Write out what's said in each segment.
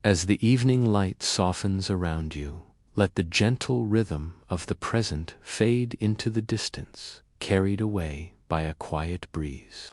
As the evening light softens around you, let the gentle rhythm of the present fade into the distance, carried away by a quiet breeze.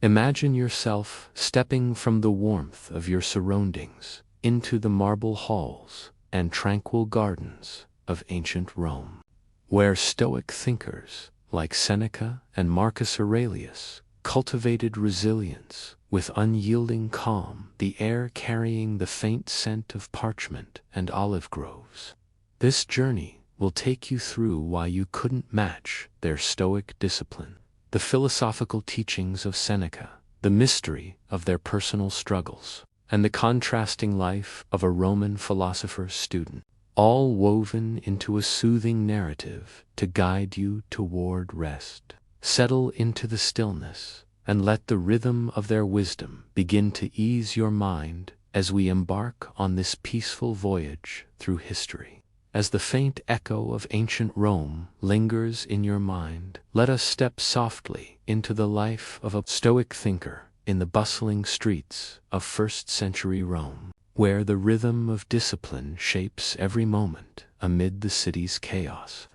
Imagine yourself stepping from the warmth of your surroundings into the marble halls and tranquil gardens of ancient Rome, where Stoic thinkers like Seneca and Marcus Aurelius cultivated resilience with unyielding calm, the air carrying the faint scent of parchment and olive groves. This journey will take you through why you couldn't match their Stoic discipline, the philosophical teachings of Seneca, the mystery of their personal struggles, and the contrasting life of a Roman philosopher's student, all woven into a soothing narrative to guide you toward rest. Settle into the stillness, and let the rhythm of their wisdom begin to ease your mind as we embark on this peaceful voyage through history. As the faint echo of ancient Rome lingers in your mind, let us step softly into the life of a Stoic thinker in the bustling streets of first-century Rome, where the rhythm of discipline shapes every moment amid the city's chaos.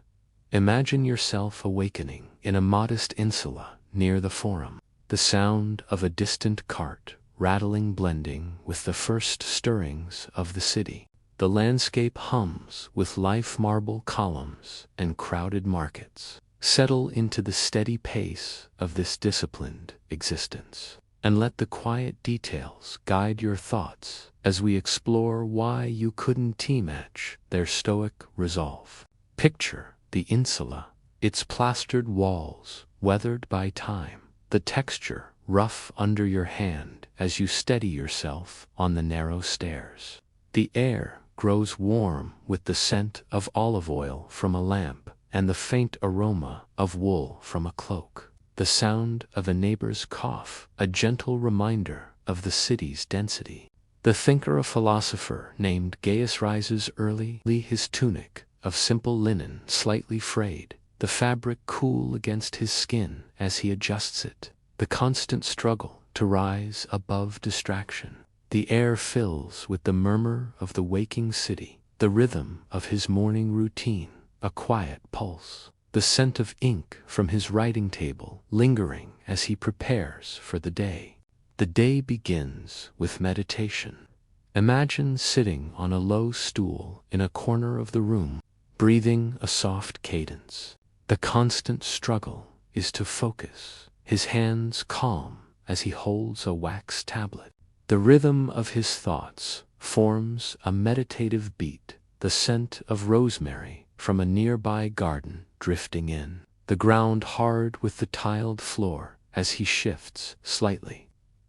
Imagine yourself awakening in a modest insula near the Forum, the sound of a distant cart rattling blending with the first stirrings of the city. The landscape hums with life, marble columns and crowded markets. Settle into the steady pace of this disciplined existence, and let the quiet details guide your thoughts as we explore why you couldn't match their Stoic resolve. Picture the insula, its plastered walls weathered by time, the texture rough under your hand as you steady yourself on the narrow stairs. The air grows warm with the scent of olive oil from a lamp and the faint aroma of wool from a cloak. The sound of a neighbor's cough, a gentle reminder of the city's density. The thinker, a philosopher named Gaius, rises early, his tunic of simple linen slightly frayed, the fabric cool against his skin as he adjusts it. The constant struggle to rise above distraction. The air fills with the murmur of the waking city, the rhythm of his morning routine, a quiet pulse, the scent of ink from his writing table lingering as he prepares for the day. The day begins with meditation. Imagine sitting on a low stool in a corner of the room, breathing a soft cadence. The constant struggle is to focus, his hands calm as he holds a wax tablet. The rhythm of his thoughts forms a meditative beat, the scent of rosemary from a nearby garden drifting in, the ground hard with the tiled floor as he shifts slightly.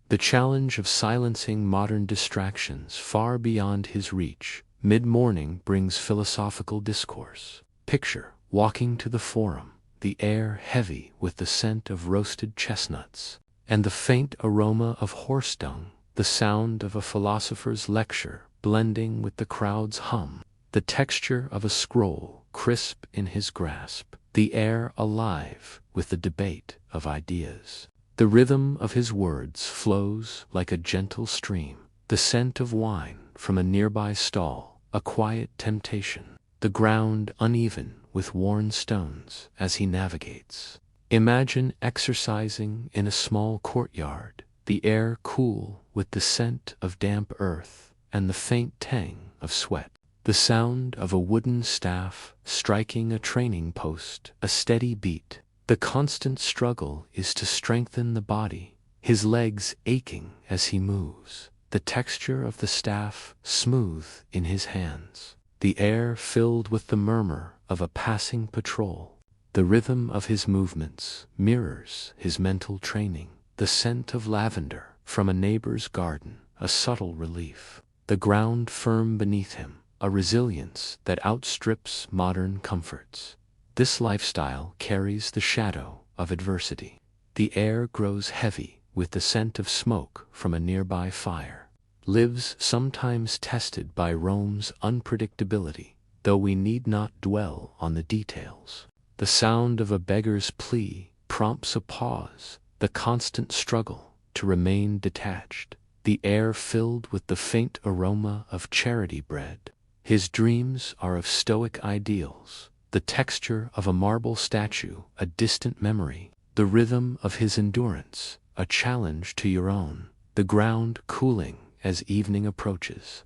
The challenge of silencing modern distractions far beyond his reach, mid-morning brings philosophical discourse. Picture walking to the Forum, the air heavy with the scent of roasted chestnuts, and the faint aroma of horse dung, the sound of a philosopher's lecture blending with the crowd's hum, the texture of a scroll crisp in his grasp, the air alive with the debate of ideas. The rhythm of his words flows like a gentle stream, the scent of wine from a nearby stall, a quiet temptation, the ground uneven with worn stones as he navigates. Imagine exercising in a small courtyard, the air cool with the scent of damp earth and the faint tang of sweat. The sound of a wooden staff striking a training post, a steady beat. The constant struggle is to strengthen the body, his legs aching as he moves, the texture of the staff smooth in his hands, the air filled with the murmur of a passing patrol. The rhythm of his movements mirrors his mental training, the scent of lavender from a neighbor's garden, a subtle relief, the ground firm beneath him, a resilience that outstrips modern comforts. This lifestyle carries the shadow of adversity. The air grows heavy with the scent of smoke from a nearby fire. Lives sometimes tested by Rome's unpredictability, though we need not dwell on the details. The sound of a beggar's plea prompts a pause, the constant struggle to remain detached, the air filled with the faint aroma of charity bread. His dreams are of Stoic ideals, the texture of a marble statue, a distant memory, the rhythm of his endurance, a challenge to your own, the ground cooling as evening approaches.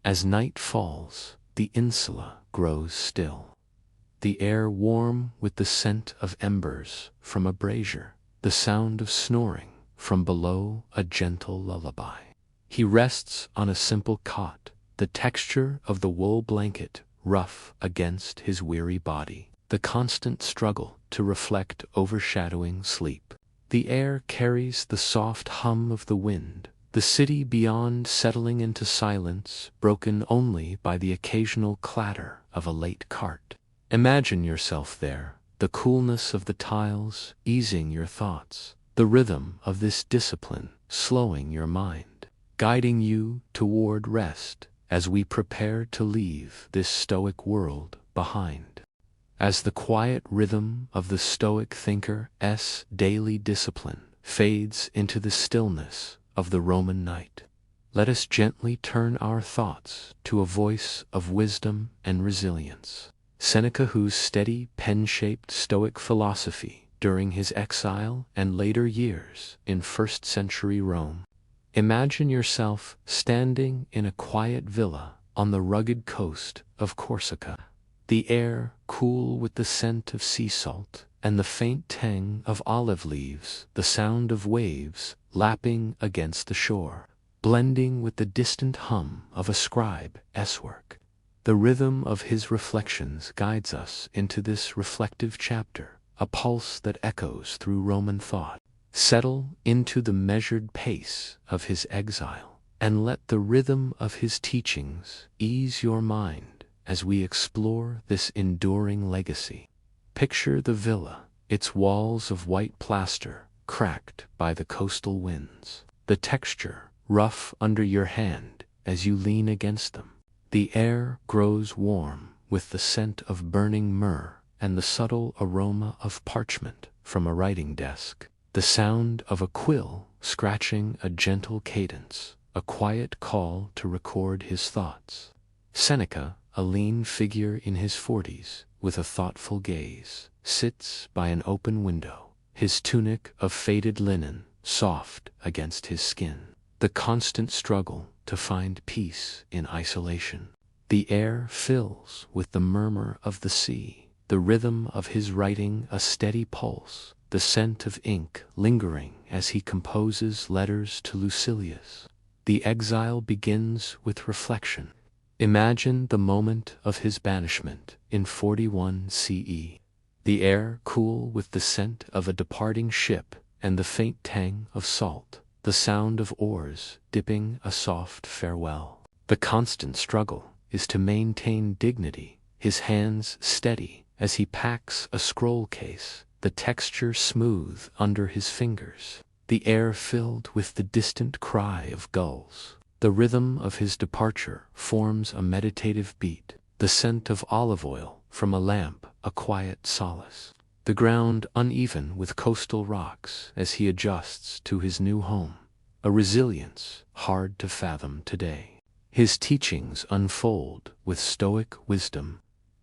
As night falls, the insula grows still, the air warm with the scent of embers from a brazier, the sound of snoring from below a gentle lullaby. He rests on a simple cot, the texture of the wool blanket rough against his weary body, the constant struggle to reflect overshadowing sleep. The air carries the soft hum of the wind, the city beyond settling into silence, broken only by the occasional clatter of a late cart. Imagine yourself there, the coolness of the tiles easing your thoughts, the rhythm of this discipline slowing your mind, guiding you toward rest as we prepare to leave this Stoic world behind. As the quiet rhythm of the Stoic thinker's daily discipline fades into the stillness of the Roman night, let us gently turn our thoughts to a voice of wisdom and resilience. Seneca, whose steady pen-shaped Stoic philosophy during his exile and later years in first-century Rome. Imagine yourself standing in a quiet villa on the rugged coast of Corsica, the air cool with the scent of sea salt and the faint tang of olive leaves, the sound of waves lapping against the shore, blending with the distant hum of a scribe's work. The rhythm of his reflections guides us into this reflective chapter, a pulse that echoes through Roman thought. Settle into the measured pace of his exile, and let the rhythm of his teachings ease your mind as we explore this enduring legacy. Picture the villa, its walls of white plaster, cracked by the coastal winds, the texture rough under your hand as you lean against them. The air grows warm with the scent of burning myrrh and the subtle aroma of parchment from a writing desk. The sound of a quill scratching a gentle cadence, a quiet call to record his thoughts. Seneca, a lean figure in his 40s, with a thoughtful gaze, sits by an open window, his tunic of faded linen soft against his skin. The constant struggle to find peace in isolation. The air fills with the murmur of the sea, the rhythm of his writing a steady pulse, the scent of ink lingering as he composes letters to Lucilius. The exile begins with reflection. Imagine the moment of his banishment in 41 CE. The air cool with the scent of a departing ship and the faint tang of salt, the sound of oars dipping a soft farewell. The constant struggle is to maintain dignity, his hands steady as he packs a scroll case, the texture smooth under his fingers, the air filled with the distant cry of gulls. The rhythm of his departure forms a meditative beat, the scent of olive oil from a lamp a quiet solace, the ground uneven with coastal rocks as he adjusts to his new home, a resilience hard to fathom today. His teachings unfold with Stoic wisdom.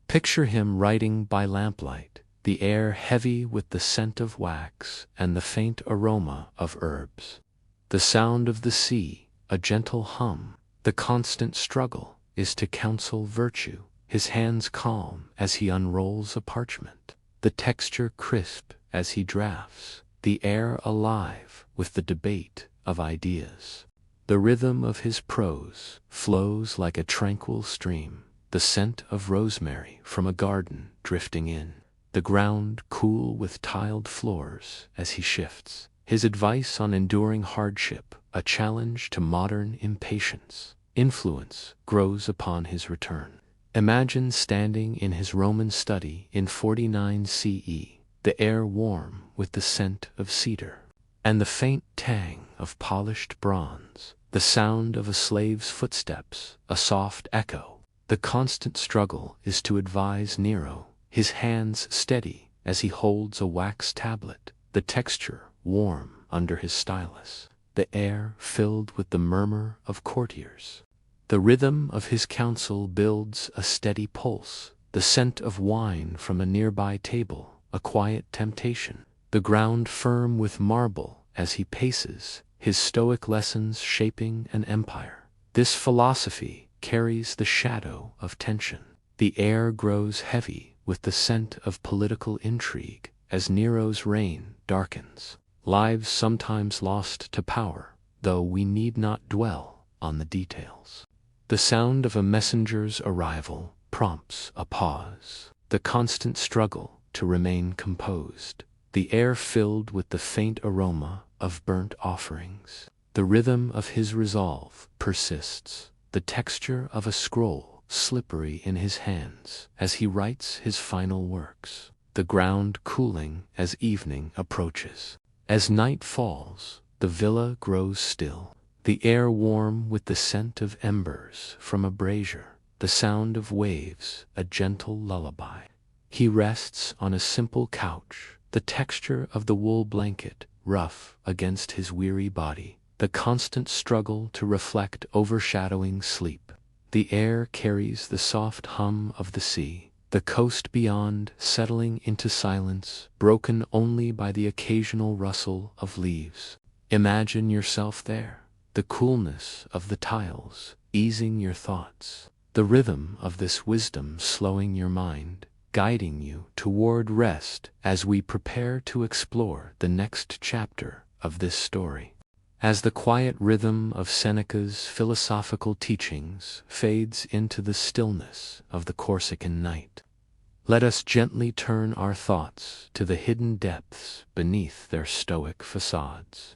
Picture him writing by lamplight, the air heavy with the scent of wax and the faint aroma of herbs. The sound of the sea, a gentle hum. The constant struggle is to counsel virtue, his hands calm as he unrolls a parchment, the texture crisp as he drafts, the air alive with the debate of ideas. The rhythm of his prose flows like a tranquil stream, the scent of rosemary from a garden drifting in, the ground cool with tiled floors as he shifts. His advice on enduring hardship, a challenge to modern impatience. Influence grows upon his return. Imagine standing in his Roman study in 49 CE, the air warm with the scent of cedar, and the faint tang of polished bronze, the sound of a slave's footsteps, a soft echo. The constant struggle is to advise Nero, his hands steady as he holds a wax tablet, the texture warm under his stylus. the air filled with the murmur of courtiers. The rhythm of his counsel builds a steady pulse, the scent of wine from a nearby table, a quiet temptation, the ground firm with marble as he paces, his Stoic lessons shaping an empire. This philosophy carries the shadow of tension. The air grows heavy with the scent of political intrigue as Nero's reign darkens. Lives sometimes lost to power, though we need not dwell on the details. The sound of a messenger's arrival prompts a pause, the constant struggle to remain composed, the air filled with the faint aroma of burnt offerings. The rhythm of his resolve persists, the texture of a scroll slippery in his hands as he writes his final works, the ground cooling as evening approaches. As night falls, the villa grows still, the air warm with the scent of embers from a brazier, the sound of waves a gentle lullaby. He rests on a simple couch, the texture of the wool blanket rough against his weary body, the constant struggle to reflect overshadowing sleep. The air carries the soft hum of the sea, the coast beyond settling into silence, broken only by the occasional rustle of leaves. Imagine yourself there, the coolness of the tiles easing your thoughts, the rhythm of this wisdom slowing your mind, guiding you toward rest as we prepare to explore the next chapter of this story. As the quiet rhythm of Seneca's philosophical teachings fades into the stillness of the Corsican night, let us gently turn our thoughts to the hidden depths beneath their Stoic facades,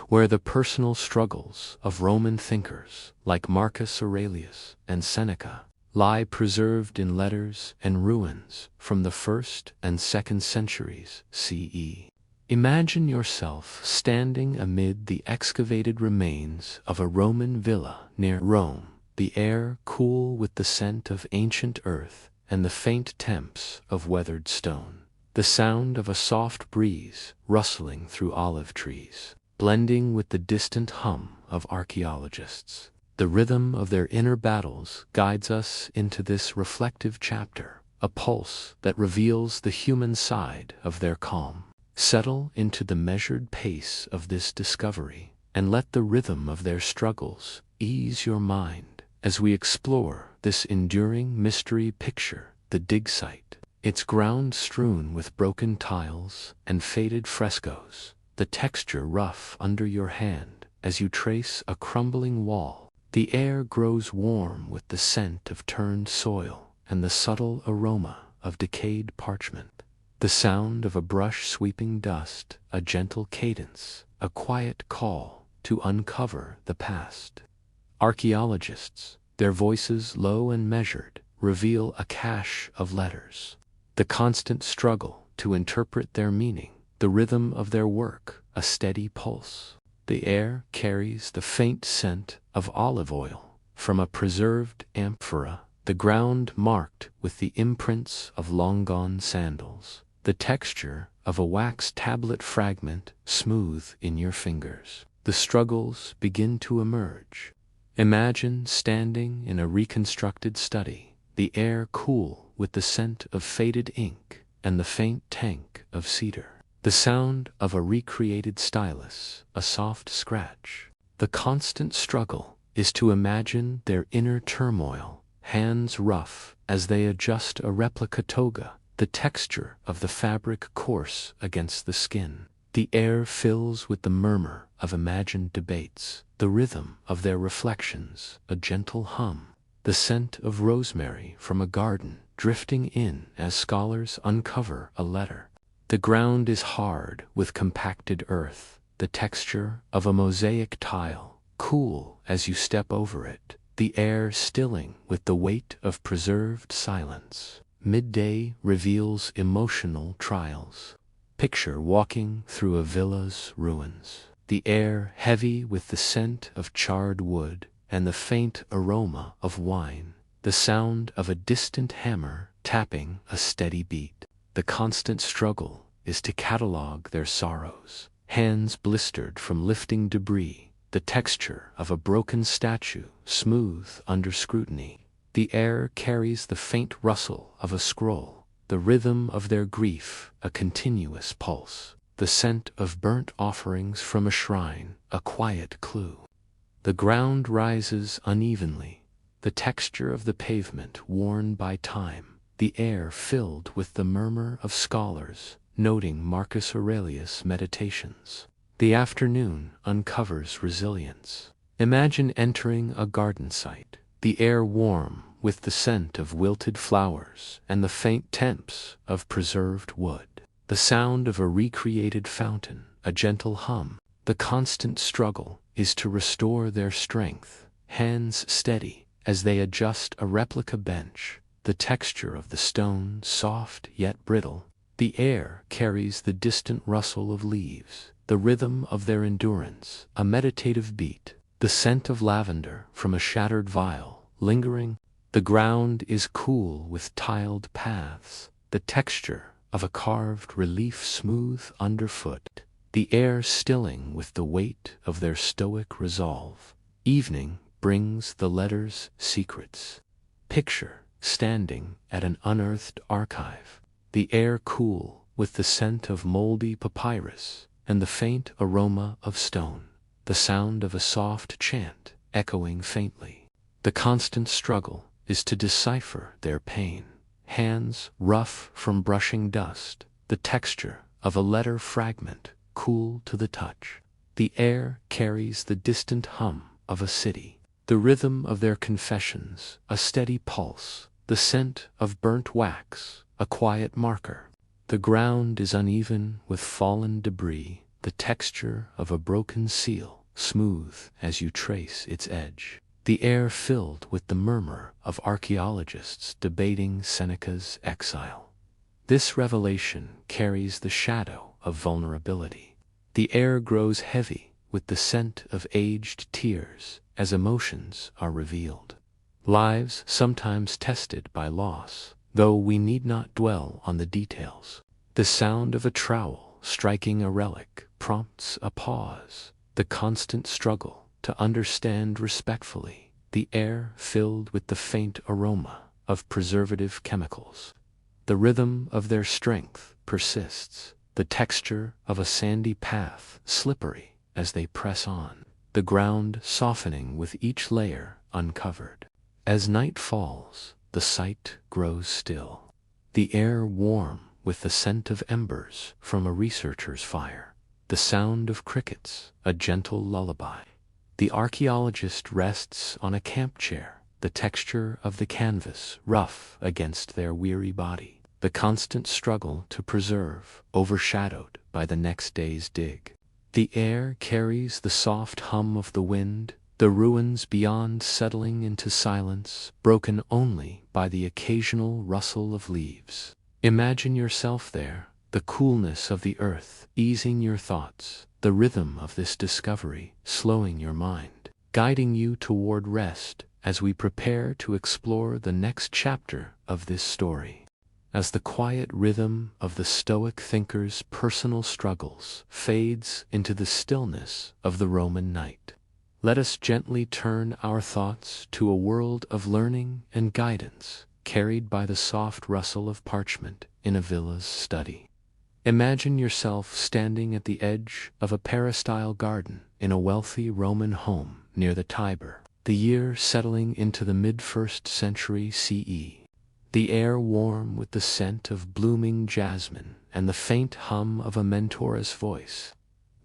where the personal struggles of Roman thinkers like Marcus Aurelius and Seneca lie preserved in letters and ruins from the 1st and 2nd centuries CE. Imagine yourself standing amid the excavated remains of a Roman villa near Rome, the air cool with the scent of ancient earth and the faint temps of weathered stone, the sound of a soft breeze rustling through olive trees, blending with the distant hum of archaeologists. The rhythm of their inner battles guides us into this reflective chapter, a pulse that reveals the human side of their calm. Settle into the measured pace of this discovery, and let the rhythm of their struggles ease your mind as we explore this enduring mystery. Picture the dig site, its ground strewn with broken tiles and faded frescoes, the texture rough under your hand as you trace a crumbling wall. The air grows warm with the scent of turned soil and the subtle aroma of decayed parchment. The sound of a brush sweeping dust, a gentle cadence, a quiet call to uncover the past. Archaeologists, their voices low and measured, reveal a cache of letters. The constant struggle to interpret their meaning, the rhythm of their work, a steady pulse. The air carries the faint scent of olive oil from a preserved amphora, the ground marked with the imprints of long-gone sandals, the texture of a wax tablet fragment smooth in your fingers. The struggles begin to emerge. Imagine standing in a reconstructed study, the air cool with the scent of faded ink and the faint tank of cedar. The sound of a recreated stylus, a soft scratch. The constant struggle is to imagine their inner turmoil, hands rough as they adjust a replica toga, the texture of the fabric coarse against the skin. The air fills with the murmur of imagined debates, the rhythm of their reflections, a gentle hum, the scent of rosemary from a garden drifting in as scholars uncover a letter. The ground is hard with compacted earth, the texture of a mosaic tile, cool as you step over it, the air stilling with the weight of preserved silence. Midday reveals emotional trials. Picture walking through a villa's ruins, the air heavy with the scent of charred wood and the faint aroma of wine, the sound of a distant hammer tapping a steady beat. The constant struggle is to catalog their sorrows, hands blistered from lifting debris, the texture of a broken statue, smooth under scrutiny. The air carries the faint rustle of a scroll, the rhythm of their grief, a continuous pulse. The scent of burnt offerings from a shrine, a quiet clue. The ground rises unevenly, the texture of the pavement worn by time, the air filled with the murmur of scholars, noting Marcus Aurelius' meditations. The afternoon uncovers resilience. Imagine entering a garden site, the air warm with the scent of wilted flowers and the faint temps of preserved wood. The sound of a recreated fountain, a gentle hum. The constant struggle is to restore their strength, hands steady as they adjust a replica bench, the texture of the stone soft yet brittle. The air carries the distant rustle of leaves, the rhythm of their endurance, a meditative beat. The scent of lavender from a shattered vial, lingering. The ground is cool with tiled paths, the texture of a carved relief smooth underfoot, the air stilling with the weight of their stoic resolve. Evening brings the letter's secrets. Picture standing at an unearthed archive, the air cool with the scent of moldy papyrus and the faint aroma of stone, the sound of a soft chant echoing faintly. The constant struggle is to decipher their pain. Hands rough from brushing dust, the texture of a letter fragment, cool to the touch. The air carries the distant hum of a city, the rhythm of their confessions, a steady pulse, the scent of burnt wax, a quiet marker. The ground is uneven with fallen debris, the texture of a broken seal, smooth as you trace its edge. The air filled with the murmur of archaeologists debating Seneca's exile. This revelation carries the shadow of vulnerability. The air grows heavy with the scent of aged tears as emotions are revealed. Lives sometimes tested by loss, though we need not dwell on the details. The sound of a trowel striking a relic prompts a pause, the constant struggle to understand respectfully, the air filled with the faint aroma of preservative chemicals. The rhythm of their strength persists, the texture of a sandy path slippery as they press on, the ground softening with each layer uncovered. As night falls, the sight grows still, the air warm with the scent of embers from a researcher's fire, the sound of crickets, a gentle lullaby. The archaeologist rests on a camp chair, the texture of the canvas rough against their weary body, the constant struggle to preserve, overshadowed by the next day's dig. The air carries the soft hum of the wind, the ruins beyond settling into silence, broken only by the occasional rustle of leaves. Imagine yourself there, the coolness of the earth easing your thoughts, the rhythm of this discovery slowing your mind, guiding you toward rest as we prepare to explore the next chapter of this story. As the quiet rhythm of the Stoic thinker's personal struggles fades into the stillness of the Roman night, let us gently turn our thoughts to a world of learning and guidance, carried by the soft rustle of parchment in a villa's study. Imagine yourself standing at the edge of a peristyle garden in a wealthy Roman home near the Tiber, the year settling into the mid-1st century CE. The air warm with the scent of blooming jasmine and the faint hum of a mentor's voice.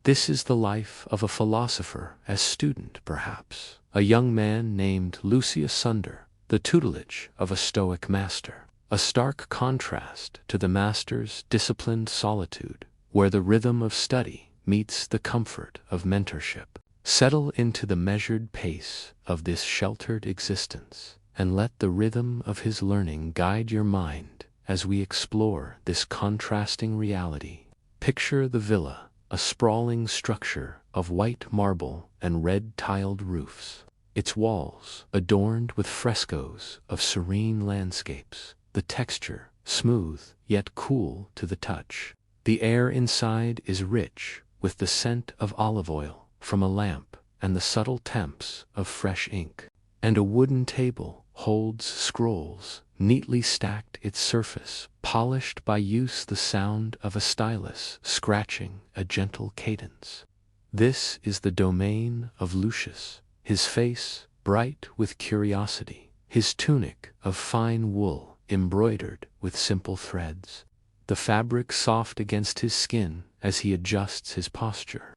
This is the life of a philosopher as student, perhaps, a young man named Lucius under the tutelage of a Stoic master, a stark contrast to the master's disciplined solitude, where the rhythm of study meets the comfort of mentorship. Settle into the measured pace of this sheltered existence, and let the rhythm of his learning guide your mind as we explore this contrasting reality. Picture the villa, a sprawling structure of white marble and red-tiled roofs, its walls adorned with frescoes of serene landscapes, the texture smooth yet cool to the touch. The air inside is rich with the scent of olive oil from a lamp and the subtle temps of fresh ink. And a wooden table holds scrolls, neatly stacked, its surface polished by use, the sound of a stylus scratching a gentle cadence. This is the domain of Lucius, his face bright with curiosity, his tunic of fine wool embroidered with simple threads, the fabric soft against his skin as he adjusts his posture.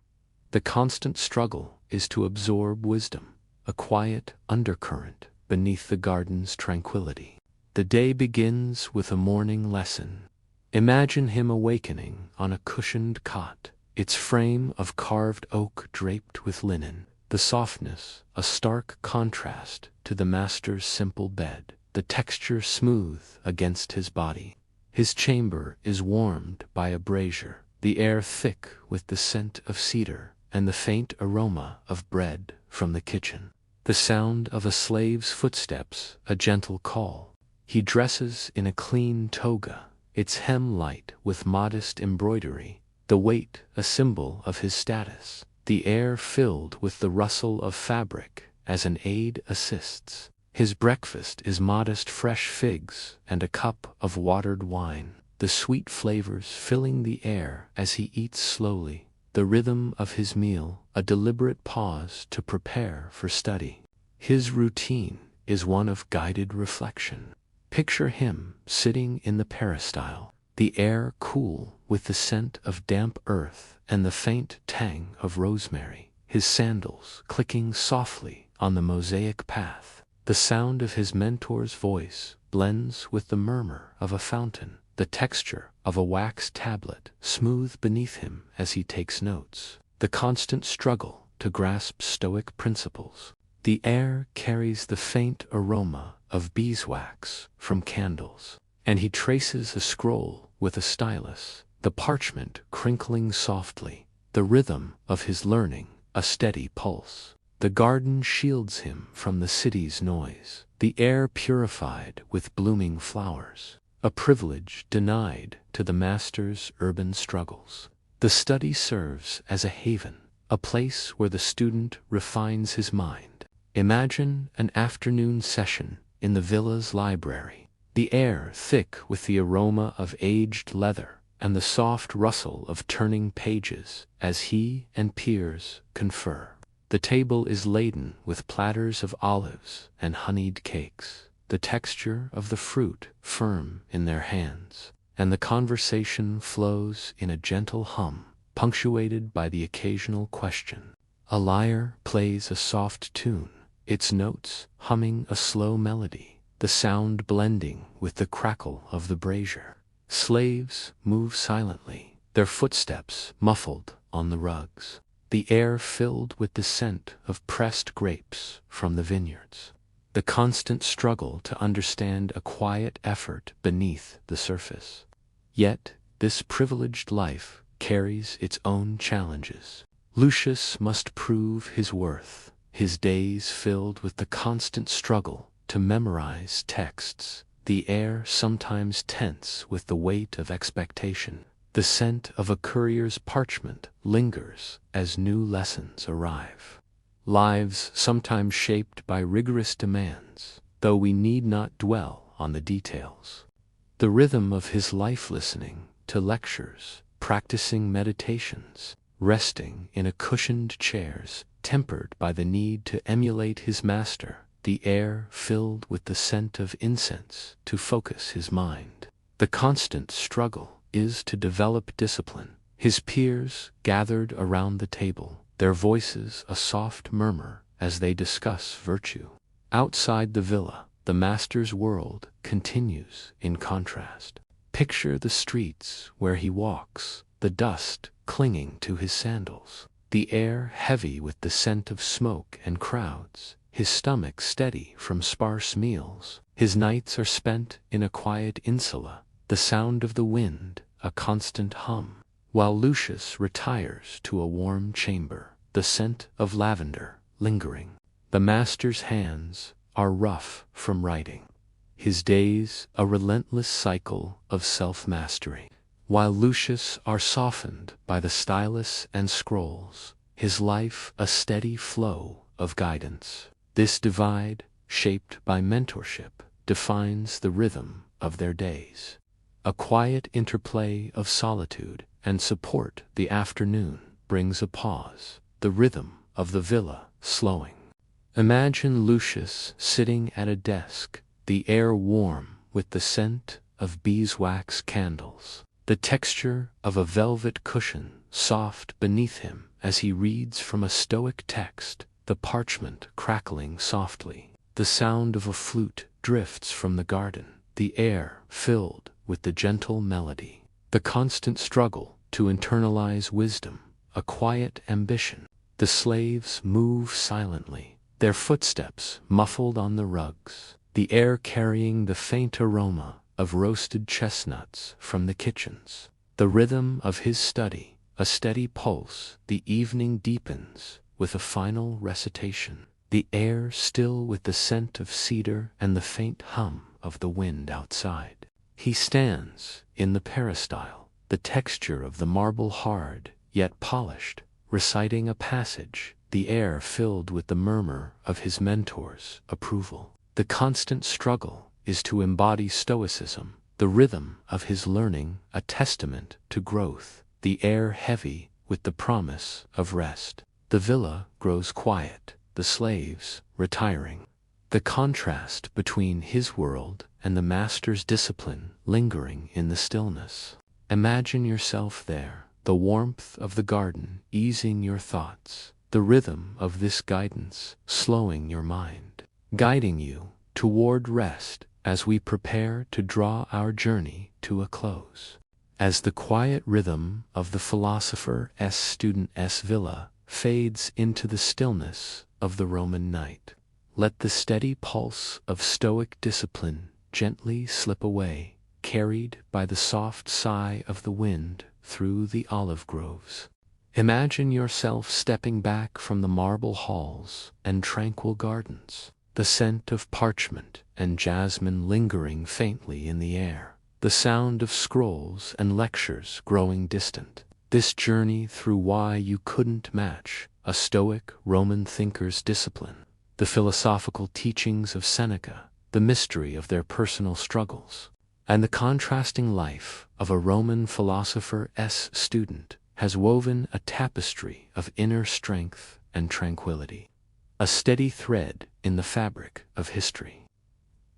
The constant struggle is to absorb wisdom, a quiet undercurrent beneath the garden's tranquility. The day begins with a morning lesson. Imagine him awakening on a cushioned cot, its frame of carved oak draped with linen, the softness a stark contrast to the master's simple bed, the texture smooth against his body. His chamber is warmed by a brazier, the air thick with the scent of cedar and the faint aroma of bread from the kitchen. The sound of a slave's footsteps, a gentle call. He dresses in a clean toga, its hem light with modest embroidery, the weight a symbol of his status, the air filled with the rustle of fabric as an aide assists. His breakfast is modest fresh figs and a cup of watered wine, the sweet flavors filling the air as he eats slowly, the rhythm of his meal a deliberate pause to prepare for study. His routine is one of guided reflection. Picture him sitting in the peristyle, the air cool with the scent of damp earth and the faint tang of rosemary, his sandals clicking softly on the mosaic path. The sound of his mentor's voice blends with the murmur of a fountain, the texture of a wax tablet smooth beneath him as he takes notes. The constant struggle to grasp Stoic principles. The air carries the faint aroma of beeswax from candles, and he traces a scroll with a stylus, the parchment crinkling softly, the rhythm of his learning a steady pulse. The garden shields him from the city's noise, the air purified with blooming flowers, a privilege denied to the master's urban struggles. The study serves as a haven, a place where the student refines his mind. Imagine an afternoon session in the villa's library, the air thick with the aroma of aged leather and the soft rustle of turning pages as he and peers confer. The table is laden with platters of olives and honeyed cakes, the texture of the fruit firm in their hands, and the conversation flows in a gentle hum, punctuated by the occasional question. A lyre plays a soft tune, its notes humming a slow melody, the sound blending with the crackle of the brazier. Slaves move silently, their footsteps muffled on the rugs, the air filled with the scent of pressed grapes from the vineyards. The constant struggle to understand a quiet effort beneath the surface. Yet, this privileged life carries its own challenges. Lucius must prove his worth, his days filled with the constant struggle to memorize texts, the air sometimes tense with the weight of expectation. The scent of a courier's parchment lingers as new lessons arrive. Lives sometimes shaped by rigorous demands, though we need not dwell on the details. The rhythm of his life, listening to lectures, practicing meditations, resting in a cushioned chairs, tempered by the need to emulate his master, the air filled with the scent of incense to focus his mind. The constant struggle is to develop discipline. His peers gathered around the table, their voices a soft murmur as they discuss virtue. Outside the villa, the master's world continues in contrast. Picture the streets where he walks, the dust clinging to his sandals, the air heavy with the scent of smoke and crowds, his stomach steady from sparse meals. His nights are spent in a quiet insula, the sound of the wind a constant hum, while Lucius retires to a warm chamber, the scent of lavender lingering. The master's hands are rough from writing, his days a relentless cycle of self-mastery. while Lucius are softened by the stylus and scrolls, his life a steady flow of guidance. This divide, shaped by mentorship, defines the rhythm of their days. A quiet interplay of solitude and support the afternoon brings a pause, the rhythm of the villa slowing. Imagine Lucius sitting at a desk, the air warm with the scent of beeswax candles, the texture of a velvet cushion soft beneath him as he reads from a Stoic text, the parchment crackling softly. The sound of a flute drifts from the garden, the air filled with the gentle melody. The constant struggle to internalize wisdom, a quiet ambition. The slaves move silently, their footsteps muffled on the rugs, the air carrying the faint aroma of roasted chestnuts from the kitchens. The rhythm of his study, a steady pulse, the evening deepens with a final recitation, the air still with the scent of cedar and the faint hum of the wind outside. He stands in the peristyle, the texture of the marble hard, yet polished, reciting a passage, the air filled with the murmur of his mentor's approval. The constant struggle is to embody Stoicism, the rhythm of his learning a testament to growth, the air heavy with the promise of rest. The villa grows quiet, the slaves retiring. The contrast between his world and the master's discipline lingering in the stillness. Imagine yourself there, the warmth of the garden easing your thoughts, the rhythm of this guidance slowing your mind, guiding you toward rest as we prepare to draw our journey to a close. As the quiet rhythm of the philosopher's student's villa fades into the stillness of the Roman night, let the steady pulse of Stoic discipline gently slip away, carried by the soft sigh of the wind through the olive groves. Imagine yourself stepping back from the marble halls and tranquil gardens, the scent of parchment and jasmine lingering faintly in the air, the sound of scrolls and lectures growing distant. This journey through why you couldn't match a Stoic Roman thinker's discipline, the philosophical teachings of Seneca, the mystery of their personal struggles, and the contrasting life of a Roman philosopher's student has woven a tapestry of inner strength and tranquility, a steady thread in the fabric of history.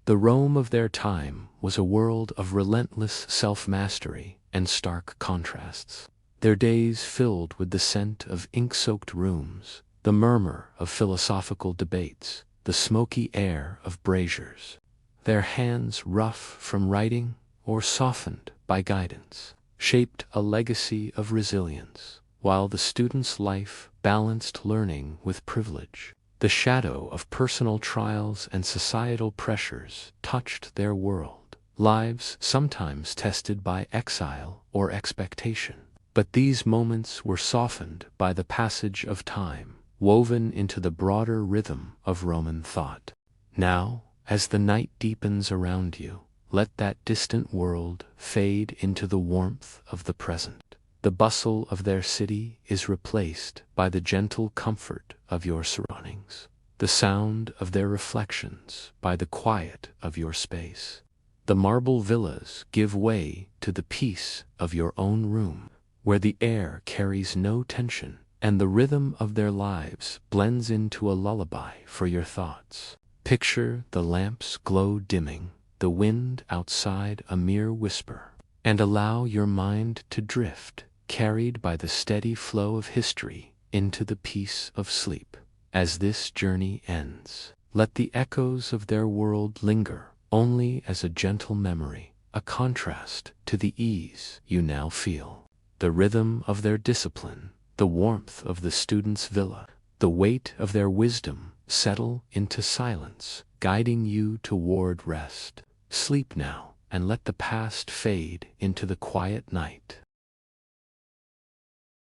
The Rome of their time was a world of relentless self-mastery and stark contrasts. Their days filled with the scent of ink-soaked rooms, the murmur of philosophical debates, the smoky air of braziers. Their hands rough from writing or softened by guidance, shaped a legacy of resilience, while the student's life balanced learning with privilege. The shadow of personal trials and societal pressures touched their world, lives sometimes tested by exile or expectation. But these moments were softened by the passage of time, woven into the broader rhythm of Roman thought. Now, as the night deepens around you, let that distant world fade into the warmth of the present. The bustle of their city is replaced by the gentle comfort of your surroundings, the sound of their reflections by the quiet of your space. The marble villas give way to the peace of your own room, where the air carries no tension, and the rhythm of their lives blends into a lullaby for your thoughts. Picture the lamp's glow dimming, the wind outside a mere whisper, and allow your mind to drift, carried by the steady flow of history, into the peace of sleep. As this journey ends, let the echoes of their world linger only as a gentle memory, a contrast to the ease you now feel. The rhythm of their discipline, the warmth of the student's villa, the weight of their wisdom settle into silence, guiding you toward rest. Sleep now, and let the past fade into the quiet night.